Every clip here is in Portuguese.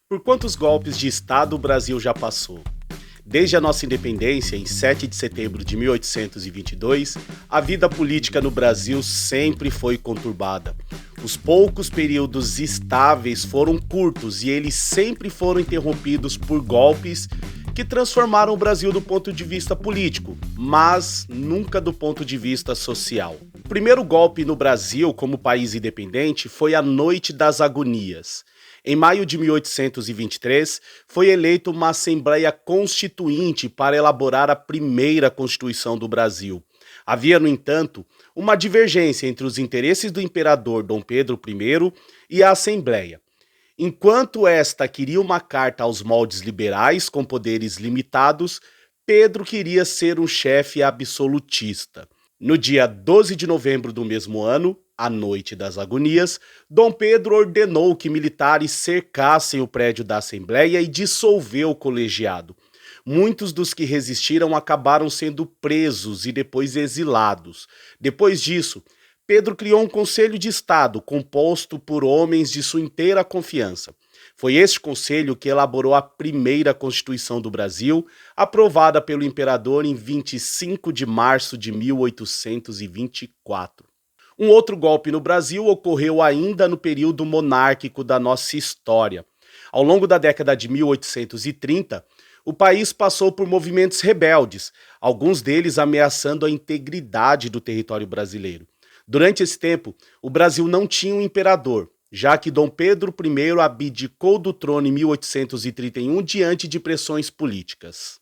Por quantos golpes de Estado o Brasil já passou? Desde a nossa independência, em 7 de setembro de 1822, a vida política no Brasil sempre foi conturbada. Os poucos períodos estáveis foram curtos e eles sempre foram interrompidos por golpes que transformaram o Brasil do ponto de vista político, mas nunca do ponto de vista social. O primeiro golpe no Brasil como país independente foi a Noite das Agonias. Em maio de 1823, foi eleita uma Assembleia Constituinte para elaborar a primeira Constituição do Brasil. Havia, no entanto, uma divergência entre os interesses do imperador Dom Pedro I e a Assembleia. Enquanto esta queria uma carta aos moldes liberais com poderes limitados, Pedro queria ser um chefe absolutista. No dia 12 de novembro do mesmo ano, à Noite das Agonias, Dom Pedro ordenou que militares cercassem o prédio da Assembleia e dissolveu o colegiado. Muitos dos que resistiram acabaram sendo presos e depois exilados. Depois disso, Pedro criou um Conselho de Estado composto por homens de sua inteira confiança. Foi este conselho que elaborou a primeira Constituição do Brasil, aprovada pelo imperador em 25 de março de 1824. Um outro golpe no Brasil ocorreu ainda no período monárquico da nossa história. Ao longo da década de 1830, o país passou por movimentos rebeldes, alguns deles ameaçando a integridade do território brasileiro. Durante esse tempo, o Brasil não tinha um imperador, já que Dom Pedro I abdicou do trono em 1831 diante de pressões políticas.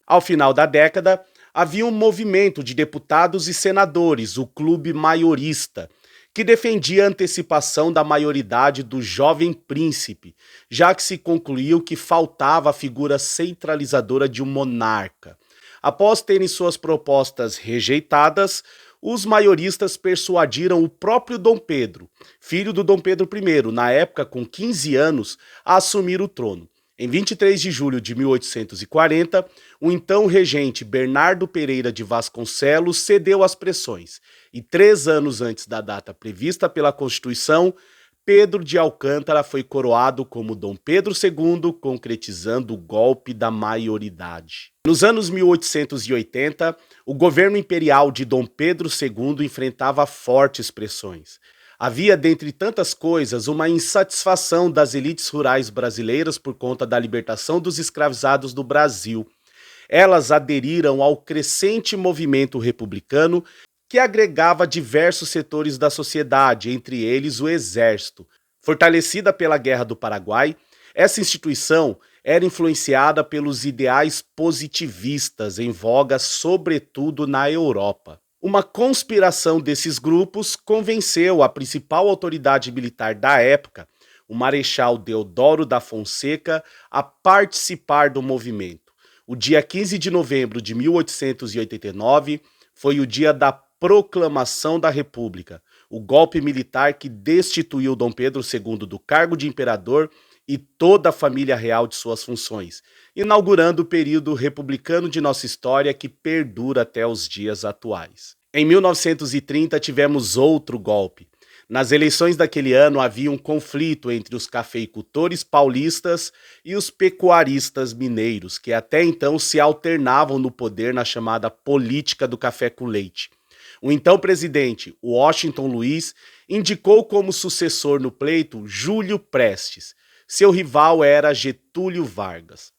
Ao final da década, havia um movimento de deputados e senadores, o Clube Maiorista, que defendia a antecipação da maioridade do jovem príncipe, já que se concluiu que faltava a figura centralizadora de um monarca. Após terem suas propostas rejeitadas, os maioristas persuadiram o próprio Dom Pedro, filho do Dom Pedro I, na época com 15 anos, a assumir o trono. Em 23 de julho de 1840, o então regente Bernardo Pereira de Vasconcelos cedeu às pressões, e 3 anos antes da data prevista pela Constituição, Pedro de Alcântara foi coroado como Dom Pedro II, concretizando o golpe da maioridade. Nos anos 1880, o governo imperial de Dom Pedro II enfrentava fortes pressões. Havia, dentre tantas coisas, uma insatisfação das elites rurais brasileiras por conta da libertação dos escravizados do Brasil. Elas aderiram ao crescente movimento republicano que agregava diversos setores da sociedade, entre eles o Exército. Fortalecida pela Guerra do Paraguai, essa instituição era influenciada pelos ideais positivistas em voga sobretudo na Europa. Uma conspiração desses grupos convenceu a principal autoridade militar da época, o Marechal Deodoro da Fonseca, a participar do movimento. O dia 15 de novembro de 1889 foi o dia da Proclamação da República, o golpe militar que destituiu Dom Pedro II do cargo de imperador e toda a família real de suas funções, inaugurando o período republicano de nossa história que perdura até os dias atuais. Em 1930 tivemos outro golpe. Nas eleições daquele ano havia um conflito entre os cafeicultores paulistas e os pecuaristas mineiros, que até então se alternavam no poder na chamada política do café com leite. O então presidente, Washington Luiz, indicou como sucessor no pleito Júlio Prestes. Seu rival era Getúlio Vargas.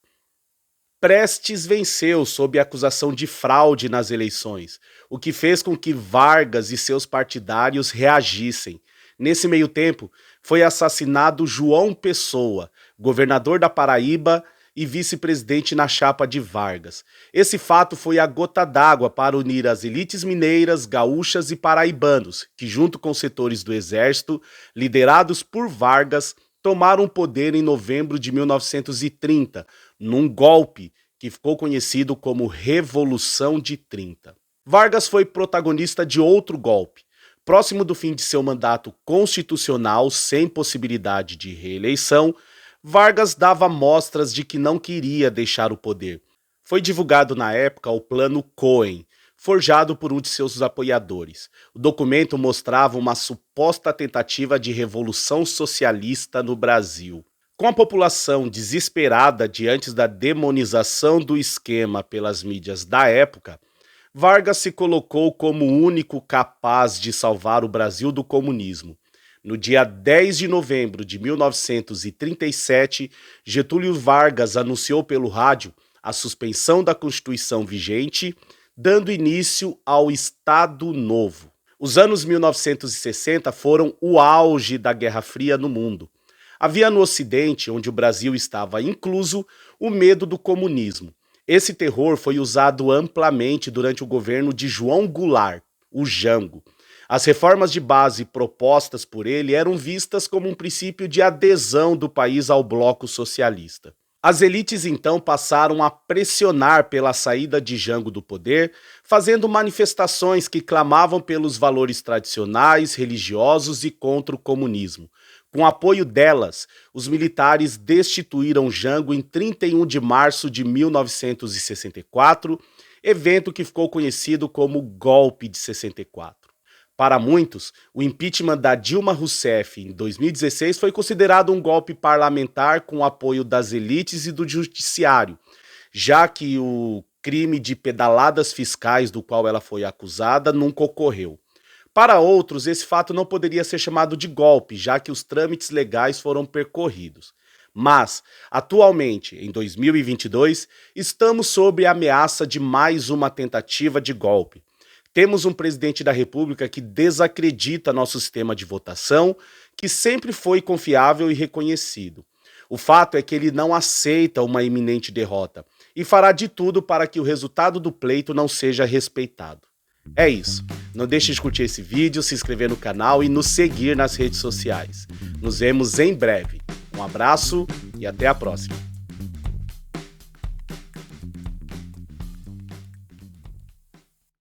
Prestes venceu sob acusação de fraude nas eleições, o que fez com que Vargas e seus partidários reagissem. Nesse meio tempo, foi assassinado João Pessoa, governador da Paraíba e vice-presidente na chapa de Vargas. Esse fato foi a gota d'água para unir as elites mineiras, gaúchas e paraibanos, que junto com setores do exército, liderados por Vargas, tomaram o poder em novembro de 1930, num golpe que ficou conhecido como Revolução de 30. Vargas foi protagonista de outro golpe. Próximo do fim de seu mandato constitucional, sem possibilidade de reeleição, Vargas dava mostras de que não queria deixar o poder. Foi divulgado na época o Plano Cohen, forjado por um de seus apoiadores. O documento mostrava uma suposta tentativa de revolução socialista no Brasil. Com a população desesperada diante da demonização do esquema pelas mídias da época, Vargas se colocou como o único capaz de salvar o Brasil do comunismo. No dia 10 de novembro de 1937, Getúlio Vargas anunciou pelo rádio a suspensão da Constituição vigente, dando início ao Estado Novo. Os anos 1960 foram o auge da Guerra Fria no mundo. Havia no Ocidente, onde o Brasil estava incluso, o medo do comunismo. Esse terror foi usado amplamente durante o governo de João Goulart, o Jango. As reformas de base propostas por ele eram vistas como um princípio de adesão do país ao bloco socialista. As elites então passaram a pressionar pela saída de Jango do poder, fazendo manifestações que clamavam pelos valores tradicionais, religiosos e contra o comunismo. Com apoio delas, os militares destituíram Jango em 31 de março de 1964, evento que ficou conhecido como Golpe de 64. Para muitos, o impeachment da Dilma Rousseff em 2016 foi considerado um golpe parlamentar com apoio das elites e do judiciário, já que o crime de pedaladas fiscais do qual ela foi acusada nunca ocorreu. Para outros, esse fato não poderia ser chamado de golpe, já que os trâmites legais foram percorridos. Mas, atualmente, em 2022, estamos sob a ameaça de mais uma tentativa de golpe. Temos um presidente da República que desacredita nosso sistema de votação, que sempre foi confiável e reconhecido. O fato é que ele não aceita uma iminente derrota e fará de tudo para que o resultado do pleito não seja respeitado. É isso. Não deixe de curtir esse vídeo, se inscrever no canal e nos seguir nas redes sociais. Nos vemos em breve. Um abraço e até a próxima.